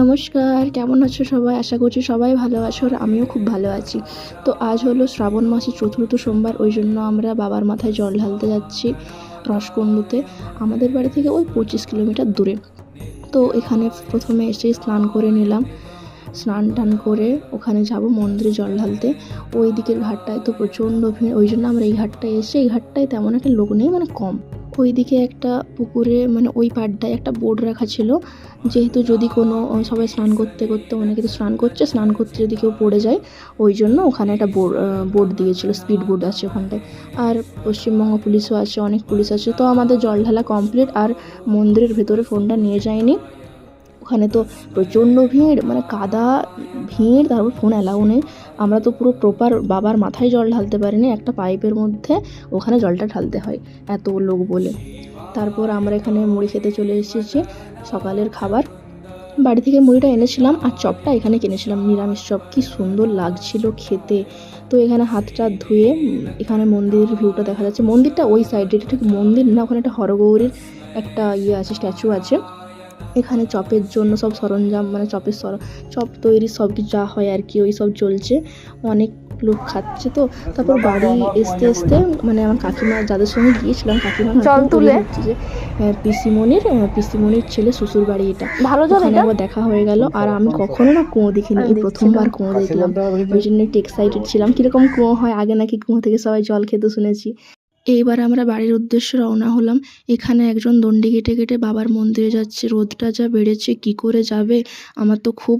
নমস্কার, কেমন আছো সবাই? আশা করছি সবাই ভালো আছো আর আমিও খুব ভালো আছি। তো আজ হলো শ্রাবণ মাসের চতুর্থ সোমবার, ওই জন্য আমরা বাবার মাথায় জল ঢালতে যাচ্ছি রসকুণ্ডুতে। আমাদের বাড়ি থেকে ওই 25 কিলোমিটার দূরে। তো এখানে প্রথমে এসে স্নান করে নিলাম। স্নান টান করে ওখানে যাব মন্দিরে জল ঢালতে। ওই দিকের ঘাটটায় তো প্রচণ্ড ভিড়, ওই জন্য আমরা এই ঘাটটায় এসে, এই ঘাটটায় তেমন একটা লোক নেই, মানে কম। ওই দিকে একটা পুকুরে, মানে ওই পাড়টায় একটা বোর্ড রাখা ছিল, যেহেতু যদি কোনো সবাই স্নান করতে করতে, অনেকে তো স্নান করছে, স্নান করতে যদি কেউ পড়ে যায়, ওই জন্য ওখানে একটা বোর্ড দিয়েছিল, স্পিড বোর্ড আছে ওখানটায়। আর পশ্চিমবঙ্গ পুলিশও আছে, অনেক পুলিশ আছে। তো আমাদের জল ঢালা কমপ্লিট, আর মন্দিরের ভেতরে ফোনটা নিয়ে যায়নি। ওখানে তো প্রচণ্ড ভিড়, মানে কাদা, ভিড়, তারপর ফোন অ্যালাউ নেই। আমরা তো পুরো প্রপার বাবার মাথায় জল ঢালতে পারিনি, একটা পাইপের মধ্যে ওখানে জলটা ঢালতে হয়, এত লোক বলে। তারপর আমরা এখানে মুড়ি খেতে চলে এসেছি, সকালের খাবার। বাড়ি থেকে মুড়িটা এনেছিলাম আর চপটা এখানে কিনেছিলাম, নিরামিষ চপ, কি সুন্দর লাগছিল খেতে। তো এখানে হাতটা ধুয়ে এখানে মন্দিরের ভিউটা দেখা যাচ্ছে। মন্দিরটা ওই সাইডে, এটা ঠিক মন্দির না, ওখানে একটা হরগৌরীর একটা আছে, স্ট্যাচু আছে। এখানে চপের জন্য সব সরঞ্জাম, মানে চপ তৈরি সব কিছু যা হয় আর কি, ওই সব চলছে। অনেক লোক খাচ্ছে। তো তারপর বাড়ি আসতে আসতে, মানে আমার কাকিমা যাদের সঙ্গে গিয়েছিলাম, কাকিমা জল তুলে হচ্ছে যে পিসিমণির ছেলে শ্বশুর বাড়ি এটা, ভালো জল, এখানে একবার দেখা হয়ে গেল। আর আমি কখনো না কুয়ো দেখিনি, এই প্রথমবার কুয়ো দেখলাম, ওই জন্য একটু এক্সাইটেড ছিলাম, কিরকম কুয়ো হয়। আগে নাকি কুয়ো থেকে সবাই জল খেতে শুনেছি। এইবার আমরা বাড়ির উদ্দেশ্যে রওনা হলাম। এখানে একজন দণ্ডি কেটে কেটে বাবার মন্দিরে যাচ্ছে। রোদটা যা বেড়েছে, কি করে যাবে, আমার তো খুব